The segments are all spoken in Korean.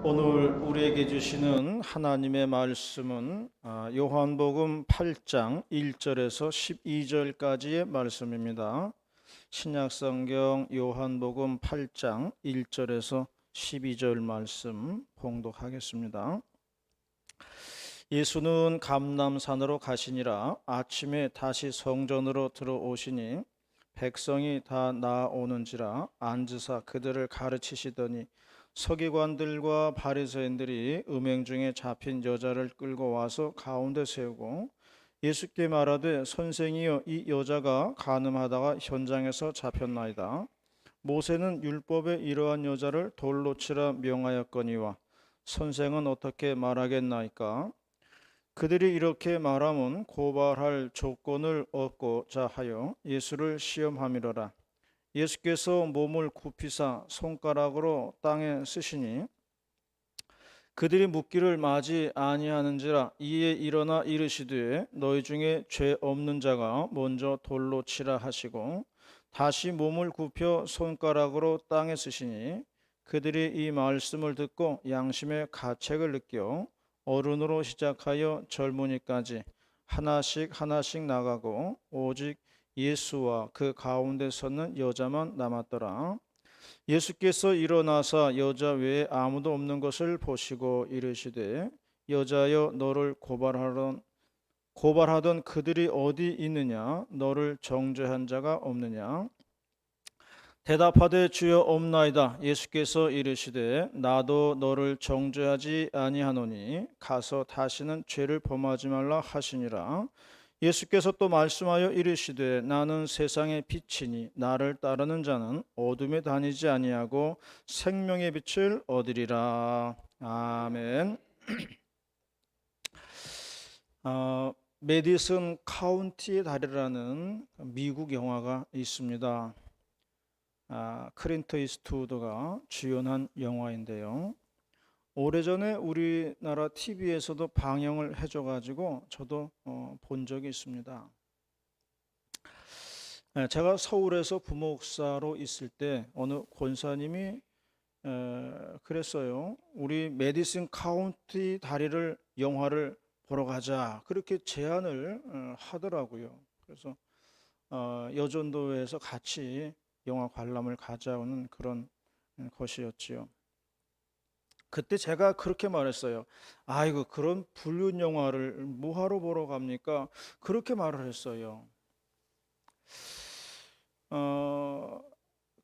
오늘 우리에게 주시는 하나님의 말씀은 요한복음 8장 1절에서 12절까지의 말씀입니다. 신약성경 요한복음 8장 1절에서 12절 말씀 봉독하겠습니다. 예수는 감람산으로 가시니라. 아침에 다시 성전으로 들어오시니 백성이 다 나아오는지라 앉으사 그들을 가르치시더니 서기관들과 바리새인들이 음행 중에 잡힌 여자를 끌고 와서 가운데 세우고 예수께 말하되 선생이여 이 여자가 간음하다가 현장에서 잡혔나이다. 모세는 율법에 이러한 여자를 돌로 치라 명하였거니와 선생은 어떻게 말하겠나이까? 그들이 이렇게 말하면 고발할 조건을 얻고자 하여 예수를 시험함이로라. 예수께서 몸을 굽히사 손가락으로 땅에 쓰시니 그들이 묻기를 마지 아니하는지라. 이에 일어나 이르시되 너희 중에 죄 없는 자가 먼저 돌로 치라 하시고 다시 몸을 굽혀 손가락으로 땅에 쓰시니 그들이 이 말씀을 듣고 양심의 가책을 느껴 어른으로 시작하여 젊은이까지 하나씩 하나씩 나가고 오직 예수와 그 가운데 섰는 여자만 남았더라. 예수께서 일어나사 여자 외에 아무도 없는 것을 보시고 이르시되 여자여 너를 고발하던 그들이 어디 있느냐? 너를 정죄한 자가 없느냐? 대답하되 주여 없나이다. 예수께서 이르시되 나도 너를 정죄하지 아니하노니 가서 다시는 죄를 범하지 말라 하시니라. 예수께서 또 말씀하여 이르시되 나는 세상의 빛이니 나를 따르는 자는 어둠에 다니지 아니하고 생명의 빛을 얻으리라. 아멘. 메디슨 카운티의 다리라는 미국 영화가 있습니다. 클린트 이스트우드가 주연한 영화인데요. 오래전에 우리나라 TV에서도 방영을 해줘가지고 저도 본 적이 있습니다. 제가 서울에서 부목사로 있을 때 어느 권사님이 그랬어요. 우리 메디슨 카운티 다리를 영화를 보러 가자 그렇게 제안을 하더라고요. 그래서 여전도에서 같이 영화 관람을 가자는 그런 것이었지요. 그때 제가 그렇게 말했어요. 아이고 그런 불륜 영화를 뭐하러 보러 갑니까? 그렇게 말을 했어요.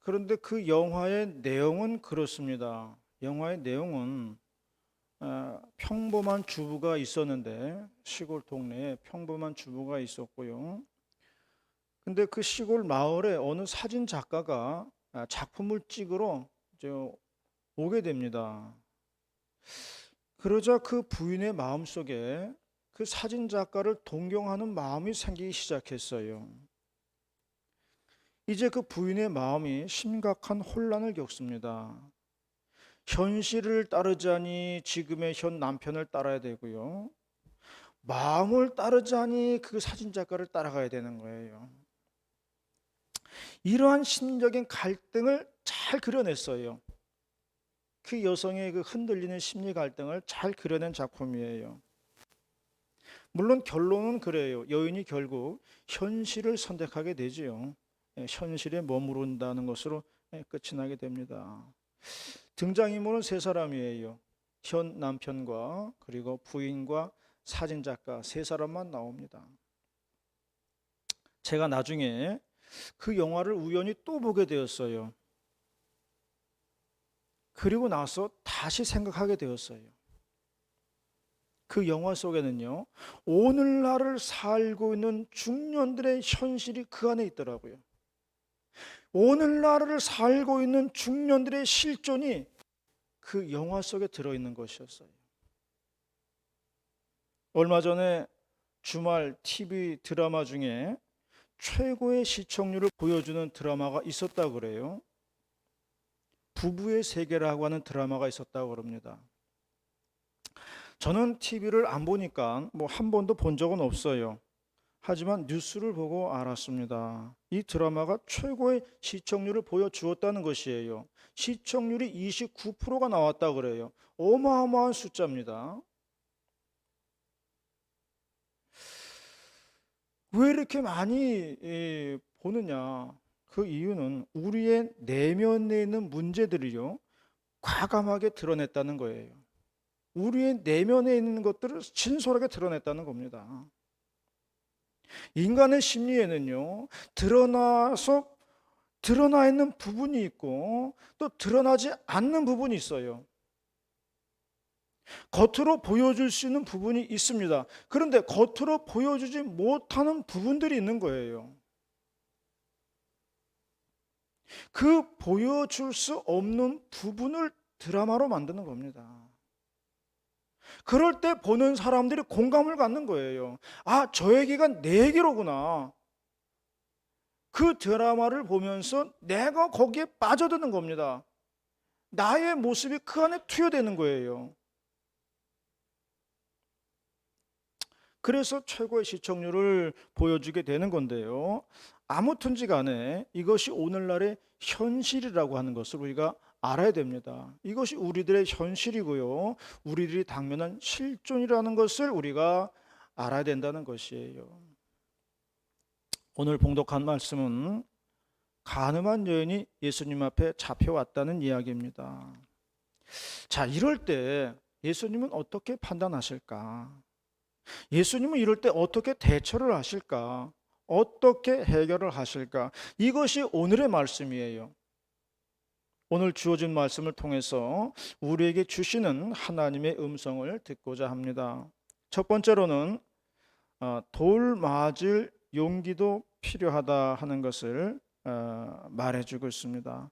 그런데 그 영화의 내용은 그렇습니다. 영화의 내용은 평범한 주부가 있었는데 시골 동네에 평범한 주부가 있었고요. 근데 그 시골 마을에 어느 사진 작가가 작품을 찍으러 오게 됩니다. 그러자 그 부인의 마음속에 그 사진 작가를 동경하는 마음이 생기기 시작했어요. 이제 그 부인의 마음이 심각한 혼란을 겪습니다. 현실을 따르자니 지금의 현 남편을 따라야 되고요. 마음을 따르자니 그 사진 작가를 따라가야 되는 거예요. 이러한 심리적인 갈등을 잘 그려냈어요. 그 여성의 그 흔들리는 심리 갈등을 잘 그려낸 작품이에요. 물론 결론은 그래요. 여인이 결국 현실을 선택하게 되지요. 현실에 머무른다는 것으로 끝이 나게 됩니다. 등장인물은 세 사람이에요. 현 남편과 그리고 부인과 사진작가 세 사람만 나옵니다. 제가 나중에 그 영화를 우연히 또 보게 되었어요. 그리고 나서 다시 생각하게 되었어요. 그 영화 속에는요, 오늘날을 살고 있는 중년들의 현실이 그 안에 있더라고요. 오늘날을 살고 있는 중년들의 실존이 그 영화 속에 들어있는 것이었어요. 얼마 전에 주말 TV 드라마 중에 최고의 시청률을 보여주는 드라마가 있었다고 그래요. 부부의 세계라고 하는 드라마가 있었다고 그럽니다. 저는 TV를 안 보니까 한 번도 본 적은 없어요. 하지만 뉴스를 보고 알았습니다. 이 드라마가 최고의 시청률을 보여주었다는 것이에요. 시청률이 29%가 나왔다 그래요. 어마어마한 숫자입니다. 왜 이렇게 많이 보느냐? 그 이유는 우리의 내면에 있는 문제들이요, 과감하게 드러냈다는 거예요. 우리의 내면에 있는 것들을 진솔하게 드러냈다는 겁니다. 인간의 심리에는요, 드러나 있는 부분이 있고 또 드러나지 않는 부분이 있어요. 겉으로 보여줄 수 있는 부분이 있습니다. 그런데 겉으로 보여주지 못하는 부분들이 있는 거예요. 그 보여줄 수 없는 부분을 드라마로 만드는 겁니다. 그럴 때 보는 사람들이 공감을 갖는 거예요. 아, 저 얘기가 내 얘기로구나. 그 드라마를 보면서 내가 거기에 빠져드는 겁니다. 나의 모습이 그 안에 투여되는 거예요. 그래서 최고의 시청률을 보여주게 되는 건데요. 아무튼지 간에 이것이 오늘날의 현실이라고 하는 것을 우리가 알아야 됩니다. 이것이 우리들의 현실이고요, 우리들이 당면한 실존이라는 것을 우리가 알아야 된다는 것이에요. 오늘 봉독한 말씀은 간음한 여인이 예수님 앞에 잡혀왔다는 이야기입니다. 자, 이럴 때 예수님은 어떻게 판단하실까? 예수님은 이럴 때 어떻게 대처를 하실까? 어떻게 해결을 하실까? 이것이 오늘의 말씀이에요. 오늘 주어진 말씀을 통해서 우리에게 주시는 하나님의 음성을 듣고자 합니다. 첫 번째로는 돌 맞을 용기도 필요하다 하는 것을 말해주고 있습니다.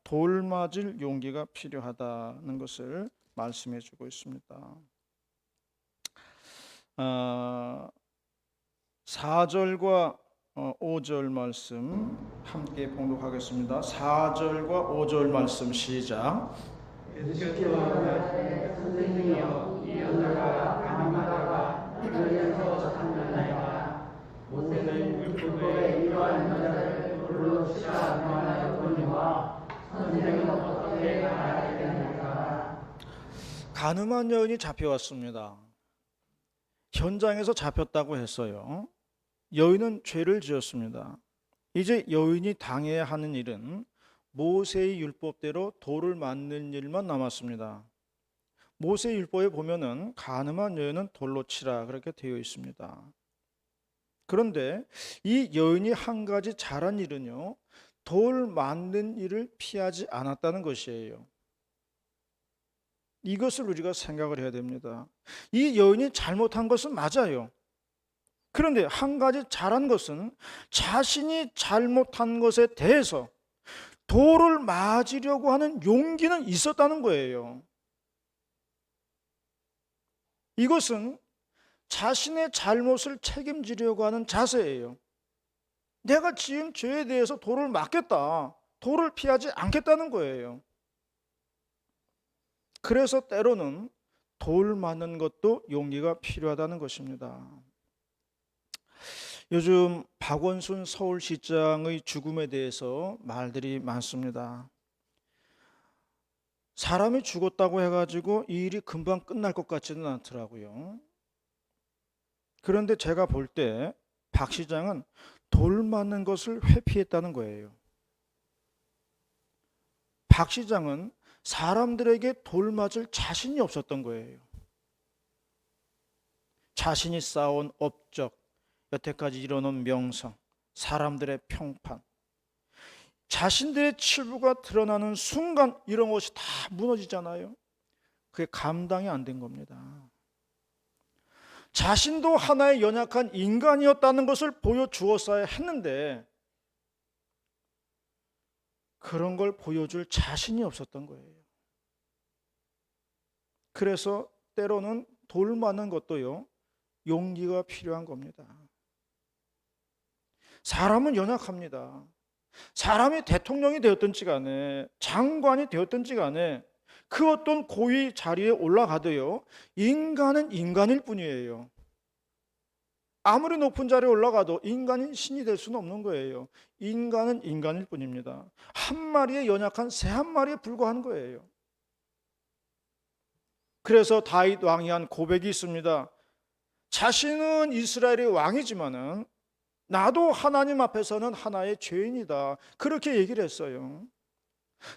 돌 맞을 용기가 필요하다는 것을 말씀해주고 있습니다. 4절과 5절 말씀 함께 봉독하겠습니다. 4절과 5절 말씀 시작. 선생님이여, 이 여자가 가늠하다가 이들에서 찾는나이다. 모세는 율법에 이러한 여자를 돌로 치라 명하였거니와 선생님은 어떻게 알아야 됩니까? 가늠한 여인이 잡혀왔습니다. 현장에서 잡혔다고 했어요. 여인은 죄를 지었습니다. 이제 여인이 당해야 하는 일은 모세의 율법대로 돌을 맞는 일만 남았습니다. 모세의 율법에 보면은 간음한 여인은 돌로 치라 그렇게 되어 있습니다. 그런데 이 여인이 한 가지 잘한 일은요, 돌 맞는 일을 피하지 않았다는 것이에요. 이것을 우리가 생각을 해야 됩니다. 이 여인이 잘못한 것은 맞아요. 그런데 한 가지 잘한 것은 자신이 잘못한 것에 대해서 돌을 맞으려고 하는 용기는 있었다는 거예요. 이것은 자신의 잘못을 책임지려고 하는 자세예요. 내가 지은 죄에 대해서 돌을 맞겠다, 돌을 피하지 않겠다는 거예요. 그래서 때로는 돌 맞는 것도 용기가 필요하다는 것입니다. 요즘 박원순 서울시장의 죽음에 대해서 말들이 많습니다. 사람이 죽었다고 해가지고 이 일이 금방 끝날 것 같지는 않더라고요. 그런데 제가 볼 때 박 시장은 돌 맞는 것을 회피했다는 거예요. 박 시장은 사람들에게 돌 맞을 자신이 없었던 거예요. 자신이 쌓아온 업적, 여태까지 이뤄놓은 명성, 사람들의 평판, 자신들의 치부가 드러나는 순간 이런 것이 다 무너지잖아요. 그게 감당이 안 된 겁니다. 자신도 하나의 연약한 인간이었다는 것을 보여주었어야 했는데 그런 걸 보여줄 자신이 없었던 거예요. 그래서 때로는 돌 맞는 것도요, 용기가 필요한 겁니다. 사람은 연약합니다. 사람이 대통령이 되었든지 간에 장관이 되었든지 간에 그 어떤 고위 자리에 올라가도요, 인간은 인간일 뿐이에요. 아무리 높은 자리에 올라가도 인간이 신이 될 수는 없는 거예요. 인간은 인간일 뿐입니다. 한 마리의 연약한 새 한 마리에 불과한 거예요. 그래서 다윗 왕이 한 고백이 있습니다. 자신은 이스라엘의 왕이지만은 나도 하나님 앞에서는 하나의 죄인이다. 그렇게 얘기를 했어요.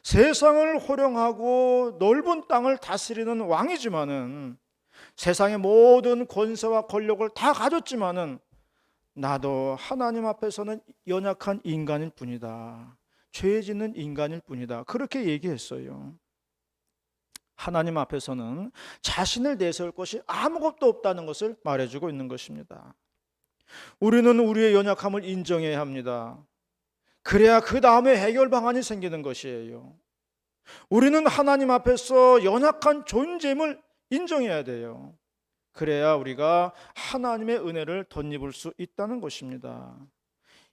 세상을 호령하고 넓은 땅을 다스리는 왕이지만은 세상의 모든 권세와 권력을 다 가졌지만은 나도 하나님 앞에서는 연약한 인간일 뿐이다. 죄 짓는 인간일 뿐이다. 그렇게 얘기했어요. 하나님 앞에서는 자신을 내세울 것이 아무것도 없다는 것을 말해주고 있는 것입니다. 우리는 우리의 연약함을 인정해야 합니다. 그래야 그 다음에 해결 방안이 생기는 것이에요. 우리는 하나님 앞에서 연약한 존재임을 인정해야 돼요. 그래야 우리가 하나님의 은혜를 덧입을 수 있다는 것입니다.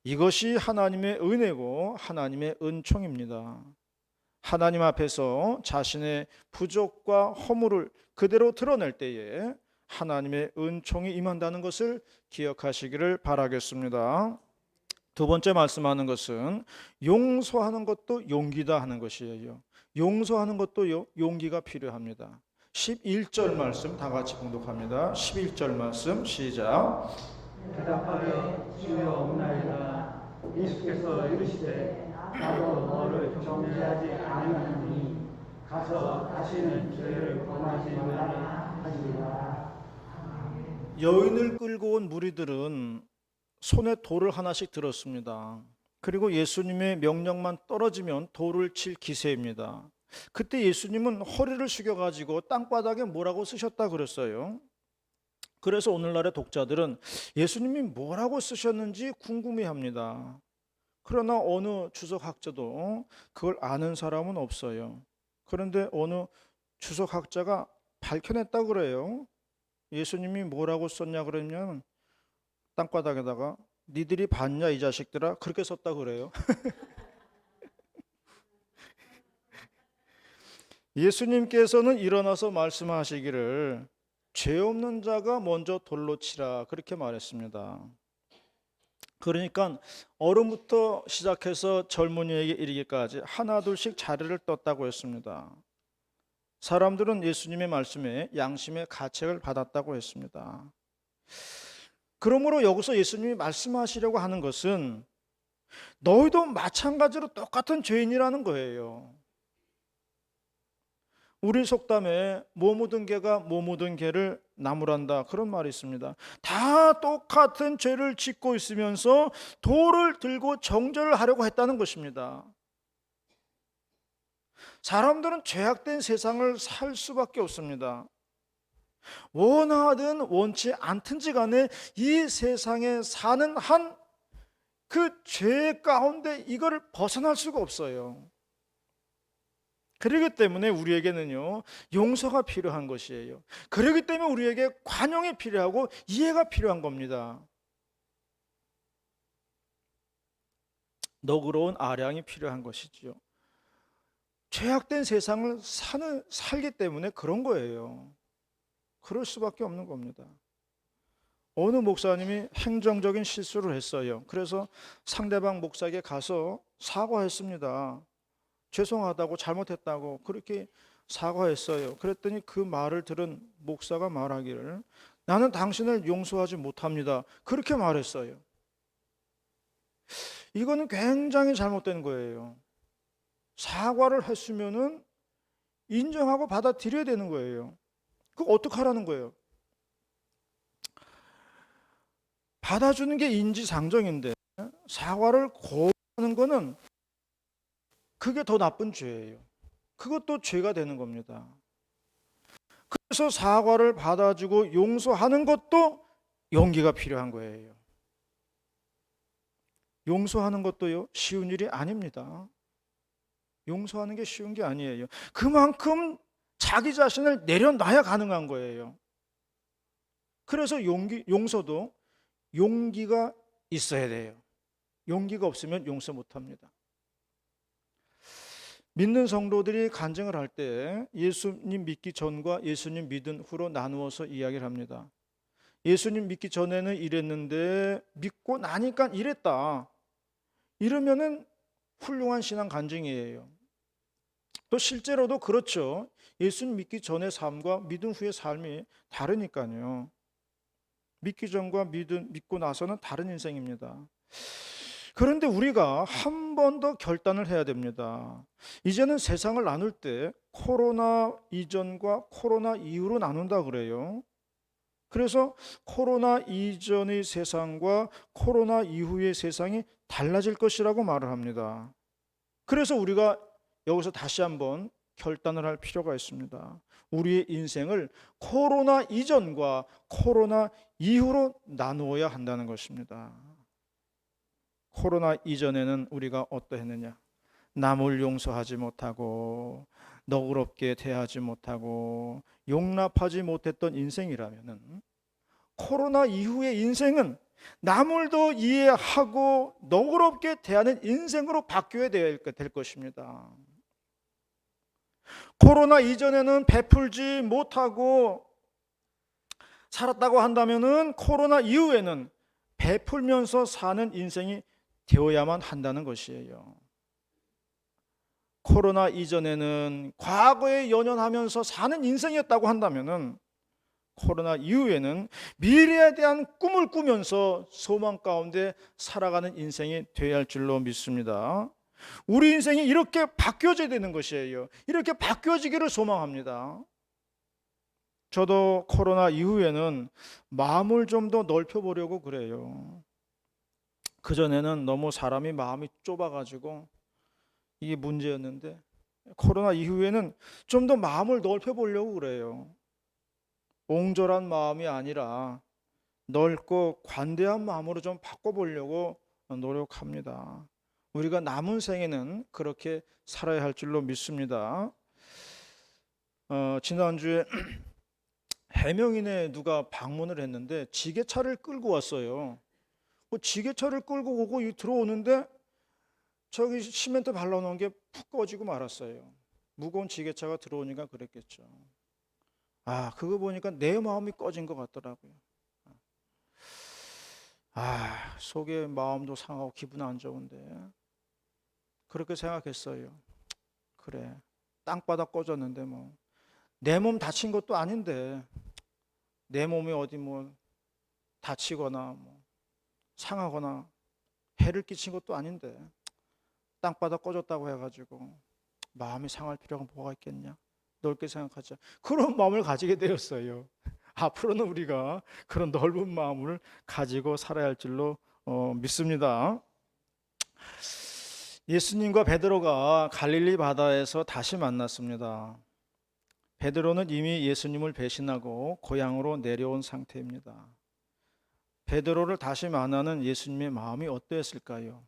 이것이 하나님의 은혜고 하나님의 은총입니다. 하나님 앞에서 자신의 부족과 허물을 그대로 드러낼 때에 하나님의 은총이 임한다는 것을 기억하시기를 바라겠습니다. 두 번째 말씀하는 것은 용서하는 것도 용기다 하는 것이에요. 용서하는 것도 용기가 필요합니다. 11절 말씀 다 같이 봉독합니다. 11절 말씀 시작. 대답하여 주여 없나이다. 예수께서 이르시되 나도 너를 정죄하지 아니하노니 가서 다시는 죄를 범하지 말라 하시니라. 여인을 끌고 온 무리들은 손에 돌을 하나씩 들었습니다. 그리고 예수님의 명령만 떨어지면 돌을 칠 기세입니다. 그때 예수님은 허리를 숙여가지고 땅바닥에 뭐라고 쓰셨다 그랬어요. 그래서 오늘날의 독자들은 예수님이 뭐라고 쓰셨는지 궁금해합니다. 그러나 어느 주석학자도 그걸 아는 사람은 없어요. 그런데 어느 주석학자가 밝혀냈다고 그래요. 예수님이 뭐라고 썼냐 그러면 땅바닥에다가 니들이 봤냐 이 자식들아 그렇게 썼다고 그래요. 예수님께서는 일어나서 말씀하시기를 죄 없는 자가 먼저 돌로 치라 그렇게 말했습니다. 그러니까 어른부터 시작해서 젊은이에게 이르기까지 하나둘씩 자리를 떴다고 했습니다. 사람들은 예수님의 말씀에 양심의 가책을 받았다고 했습니다. 그러므로 여기서 예수님이 말씀하시려고 하는 것은 너희도 마찬가지로 똑같은 죄인이라는 거예요. 우리 속담에 뭐 묻은 개가 뭐 묻은 개를 나무란다 그런 말이 있습니다. 다 똑같은 죄를 짓고 있으면서 돌을 들고 정죄를 하려고 했다는 것입니다. 사람들은 죄악된 세상을 살 수밖에 없습니다. 원하든 원치 않든지 간에 이 세상에 사는 한 그 죄 가운데 이거를 벗어날 수가 없어요. 그렇기 때문에 우리에게는요 용서가 필요한 것이에요. 그렇기 때문에 우리에게 관용이 필요하고 이해가 필요한 겁니다. 너그러운 아량이 필요한 것이지요. 죄악된 세상을 살기 때문에 그런 거예요. 그럴 수밖에 없는 겁니다. 어느 목사님이 행정적인 실수를 했어요. 그래서 상대방 목사에게 가서 사과했습니다. 죄송하다고 잘못했다고 그렇게 사과했어요. 그랬더니 그 말을 들은 목사가 말하기를 나는 당신을 용서하지 못합니다. 그렇게 말했어요. 이거는 굉장히 잘못된 거예요. 사과를 했으면은 인정하고 받아들여야 되는 거예요. 그거 어떡하라는 거예요? 받아주는 게 인지상정인데 사과를 거부하는 거는 그게 더 나쁜 죄예요. 그것도 죄가 되는 겁니다. 그래서 사과를 받아주고 용서하는 것도 용기가 필요한 거예요. 용서하는 것도요 쉬운 일이 아닙니다. 용서하는 게 쉬운 게 아니에요. 그만큼 자기 자신을 내려놔야 가능한 거예요. 그래서 용서도 용기가 있어야 돼요. 용기가 없으면 용서 못합니다. 믿는 성도들이 간증을 할 때 예수님 믿기 전과 예수님 믿은 후로 나누어서 이야기를 합니다. 예수님 믿기 전에는 이랬는데 믿고 나니까 이랬다. 이러면은 훌륭한 신앙 간증이에요. 또 실제로도 그렇죠. 예수님 믿기 전의 삶과 믿음 후의 삶이 다르니까요. 믿기 전과 믿고 나서는 다른 인생입니다. 그런데 우리가 한 번 더 결단을 해야 됩니다. 이제는 세상을 나눌 때 코로나 이전과 코로나 이후로 나눈다 그래요. 그래서 코로나 이전의 세상과 코로나 이후의 세상이 달라질 것이라고 말을 합니다. 그래서 우리가 여기서 다시 한번 결단을 할 필요가 있습니다. 우리의 인생을 코로나 이전과 코로나 이후로 나누어야 한다는 것입니다. 코로나 이전에는 우리가 어떠했느냐? 남을 용서하지 못하고 너그럽게 대하지 못하고 용납하지 못했던 인생이라면은 코로나 이후의 인생은 남을 더 이해하고 너그럽게 대하는 인생으로 바뀌어야 될 것입니다. 코로나 이전에는 베풀지 못하고 살았다고 한다면은 코로나 이후에는 베풀면서 사는 인생이 되어야만 한다는 것이에요. 코로나 이전에는 과거에 연연하면서 사는 인생이었다고 한다면은 코로나 이후에는 미래에 대한 꿈을 꾸면서 소망 가운데 살아가는 인생이 되어야 할 줄로 믿습니다. 우리 인생이 이렇게 바뀌어져야 되는 것이에요. 이렇게 바뀌어지기를 소망합니다. 저도 코로나 이후에는 마음을 좀 더 넓혀보려고 그래요. 그전에는 너무 사람이 마음이 좁아가지고 이게 문제였는데 코로나 이후에는 좀 더 마음을 넓혀보려고 그래요. 옹졸한 마음이 아니라 넓고 관대한 마음으로 좀 바꿔보려고 노력합니다. 우리가 남은 생에는 그렇게 살아야 할 줄로 믿습니다. 지난주에 해명인에 누가 방문을 했는데 지게차를 끌고 왔어요. 지게차를 끌고 오고 들어오는데 저기 시멘트 발라놓은 게 푹 꺼지고 말았어요. 무거운 지게차가 들어오니까 그랬겠죠. 그거 보니까 내 마음이 꺼진 것 같더라고요. 속에 마음도 상하고 기분 안 좋은데 그렇게 생각했어요. 그래, 땅바닥 꺼졌는데 뭐 내 몸 다친 것도 아닌데 내 몸이 어디 뭐 다치거나 뭐 상하거나 해를 끼친 것도 아닌데 땅바닥 꺼졌다고 해가지고 마음이 상할 필요가 뭐가 있겠냐? 넓게 생각하자. 그런 마음을 가지게 되었어요. 앞으로는 우리가 그런 넓은 마음을 가지고 살아야 할 줄로 믿습니다. 예수님과 베드로가 갈릴리 바다에서 다시 만났습니다. 베드로는 이미 예수님을 배신하고 고향으로 내려온 상태입니다. 베드로를 다시 만나는 예수님의 마음이 어떠했을까요?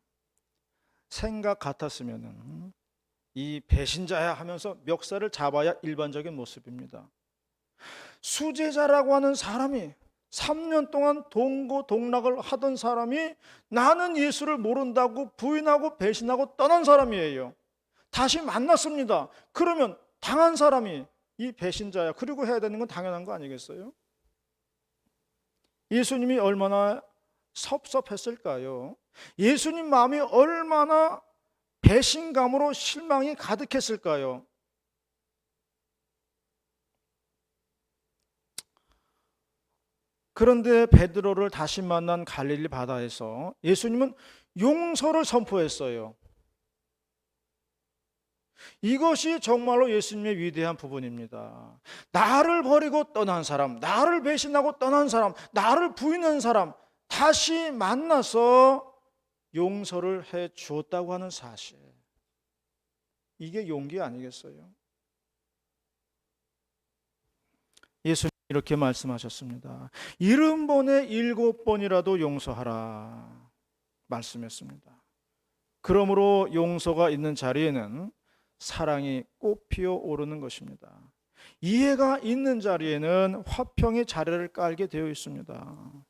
생각 같았으면은 이 배신자야 하면서 멱살을 잡아야 일반적인 모습입니다. 수제자라고 하는 사람이 3년 동안 동고동락을 하던 사람이 나는 예수를 모른다고 부인하고 배신하고 떠난 사람이에요. 다시 만났습니다. 그러면 당한 사람이 이 배신자야. 그리고 해야 되는 건 당연한 거 아니겠어요? 예수님이 얼마나 섭섭했을까요? 예수님 마음이 얼마나 배신감으로 실망이 가득했을까요? 그런데 베드로를 다시 만난 갈릴리 바다에서 예수님은 용서를 선포했어요. 이것이 정말로 예수님의 위대한 부분입니다. 나를 버리고 떠난 사람, 나를 배신하고 떠난 사람, 나를 부인한 사람 다시 만나서 용서를 해 주었다고 하는 사실, 이게 용기 아니겠어요? 예수님 이렇게 말씀하셨습니다. 70번에 7번이라도 용서하라 말씀했습니다. 그러므로 용서가 있는 자리에는 사랑이 꽃피어 오르는 것입니다. 이해가 있는 자리에는 화평의 자리를 깔게 되어 있습니다.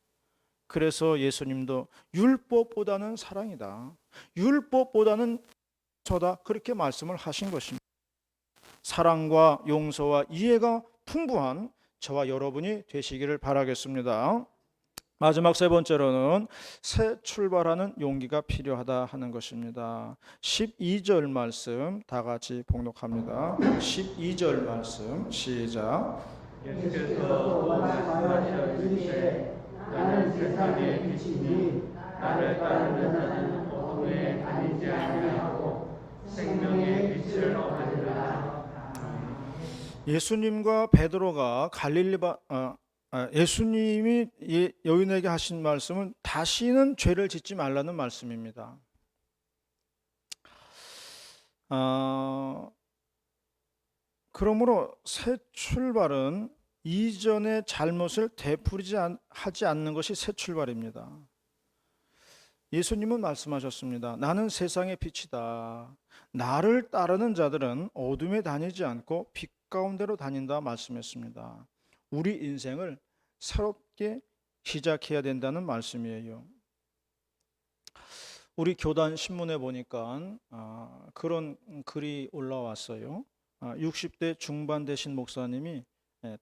그래서 예수님도 율법보다는 사랑이다, 율법보다는 저다, 그렇게 말씀을 하신 것입니다. 사랑과 용서와 이해가 풍부한 저와 여러분이 되시기를 바라겠습니다. 마지막 세 번째로는 새 출발하는 용기가 필요하다 하는 것입니다. 12절 말씀 다 같이 봉독합니다. 12절 말씀 시작. 예수께서 또 말씀하여 이르시되 나는 세상의 빛이니 나를 따르는 자는 어둠에 다니지 아니하고 생명의 빛을 얻으리라. 예수님과 베드로가 예수님이 여인에게 하신 말씀은 다시는 죄를 짓지 말라는 말씀입니다. 그러므로 새 출발은 이전의 잘못을 하지 않는 것이 새 출발입니다. 예수님은 말씀하셨습니다. 나는 세상의 빛이다. 나를 따르는 자들은 어둠에 다니지 않고 빛 가운데로 다닌다 말씀했습니다. 우리 인생을 새롭게 시작해야 된다는 말씀이에요. 우리 교단 신문에 보니까 그런 글이 올라왔어요. 60대 중반 되신 목사님이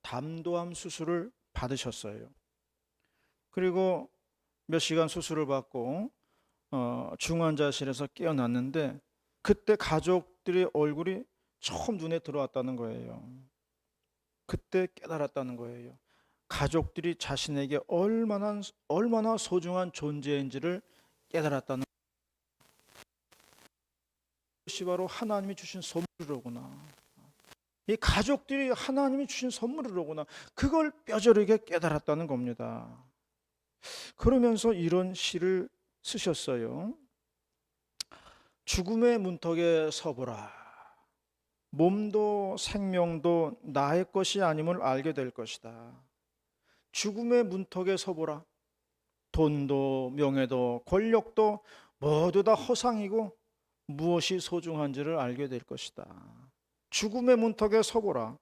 담도암 수술을 받으셨어요. 그리고 몇 시간 수술을 받고 중환자실에서 깨어났는데 그때 가족들의 얼굴이 처음 눈에 들어왔다는 거예요. 그때 깨달았다는 거예요. 가족들이 자신에게 얼마나 소중한 존재인지를 깨달았다는 것이 바로 하나님이 주신 선물이로구나. 이 가족들이 하나님이 주신 선물이로구나. 그걸 뼈저리게 깨달았다는 겁니다. 그러면서 이런 시를 쓰셨어요. 죽음의 문턱에 서보라. 몸도 생명도 나의 것이 아님을 알게 될 것이다. 죽음의 문턱에 서보라. 돈도 명예도 권력도 모두 다 허상이고 무엇이 소중한지를 알게 될 것이다. 죽음의 문턱에 서보라.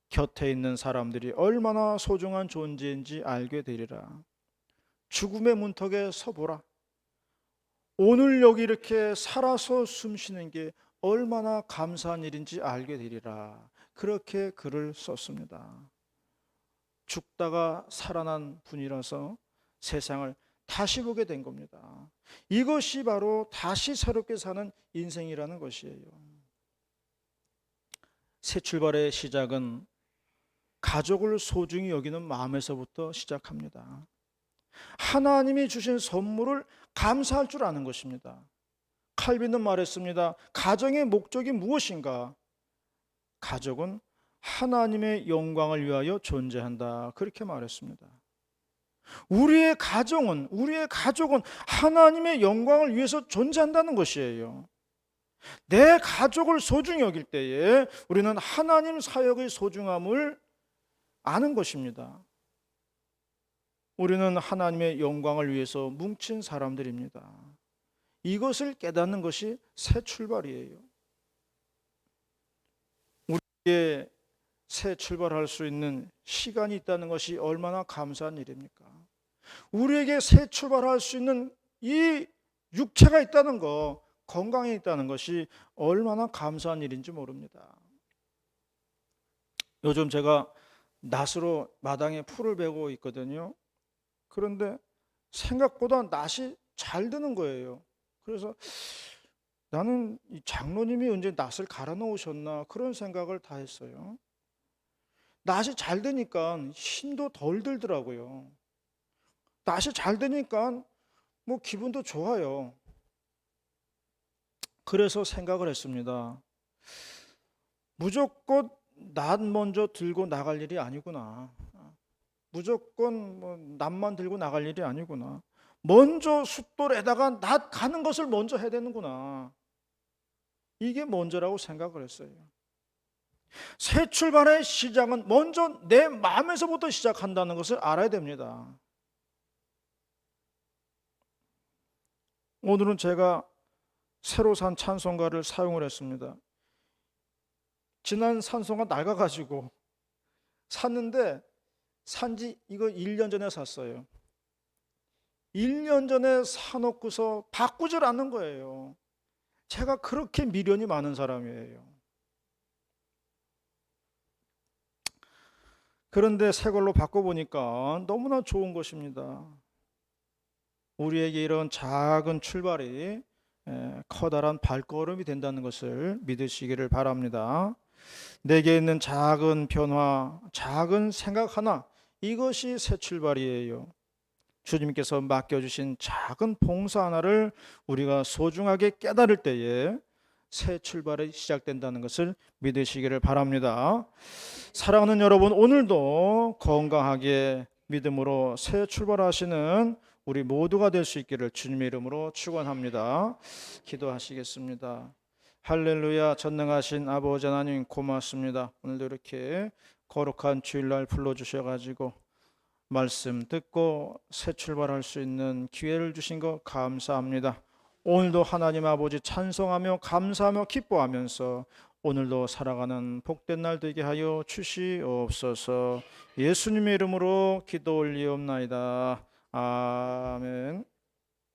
곁에 있는 사람들이 얼마나 소중한 존재인지 알게 되리라. 죽음의 문턱에 서보라. 오늘 여기 이렇게 살아서 숨쉬는 게 얼마나 감사한 일인지 알게 되리라. 그렇게 글을 썼습니다. 죽다가 살아난 분이라서 세상을 다시 보게 된 겁니다. 이것이 바로 다시 새롭게 사는 인생이라는 것이에요. 새 출발의 시작은 가족을 소중히 여기는 마음에서부터 시작합니다. 하나님이 주신 선물을 감사할 줄 아는 것입니다. 칼빈은 말했습니다. 가정의 목적이 무엇인가? 가족은 하나님의 영광을 위하여 존재한다. 그렇게 말했습니다. 우리의 가족은 하나님의 영광을 위해서 존재한다는 것이에요. 내 가족을 소중히 여길 때에 우리는 하나님 사역의 소중함을 아는 것입니다. 우리는 하나님의 영광을 위해서 뭉친 사람들입니다. 이것을 깨닫는 것이 새 출발이에요. 우리에게 새 출발할 수 있는 시간이 있다는 것이 얼마나 감사한 일입니까? 우리에게 새 출발할 수 있는 이 육체가 있다는 것, 건강이 있다는 것이 얼마나 감사한 일인지 모릅니다. 요즘 제가 낫으로 마당에 풀을 베고 있거든요. 그런데 생각보다 낫이 잘 드는 거예요. 그래서 나는 이 장로님이 언제 낫을 갈아 놓으셨나 그런 생각을 다 했어요. 낫이 잘 되니까 힘도 덜 들더라고요. 낫이 잘 되니까 뭐 기분도 좋아요. 그래서 생각을 했습니다. 무조건 낫 먼저 들고 나갈 일이 아니구나. 무조건 뭐 낫만 들고 나갈 일이 아니구나. 먼저 숫돌에다가 낫 가는 것을 먼저 해야 되는구나. 이게 먼저라고 생각을 했어요. 새 출발의 시작은 먼저 내 마음에서부터 시작한다는 것을 알아야 됩니다. 오늘은 제가 새로 산 찬송가를 사용을 했습니다. 지난 찬송가 낡아가지고 샀는데 산지 이거 1년 전에 샀어요. 1년 전에 사놓고서 바꾸질 않는 거예요. 제가 그렇게 미련이 많은 사람이에요. 그런데 새 걸로 바꿔보니까 너무나 좋은 것입니다. 우리에게 이런 작은 출발이 커다란 발걸음이 된다는 것을 믿으시기를 바랍니다. 내게 있는 작은 변화, 작은 생각 하나, 이것이 새 출발이에요. 주님께서 맡겨주신 작은 봉사 하나를 우리가 소중하게 깨달을 때에 새 출발이 시작된다는 것을 믿으시기를 바랍니다. 사랑하는 여러분, 오늘도 건강하게 믿음으로 새 출발하시는 우리 모두가 될 수 있기를 주님의 이름으로 축원합니다. 기도하시겠습니다. 할렐루야. 전능하신 아버지 하나님 고맙습니다. 오늘도 이렇게 거룩한 주일날 불러주셔가지고 말씀 듣고 새 출발할 수 있는 기회를 주신 것 감사합니다. 오늘도 하나님 아버지 찬송하며 감사하며 기뻐하면서 오늘도 살아가는 복된 날 되게 하여 주시옵소서. 예수님의 이름으로 기도 올리옵나이다. 아멘.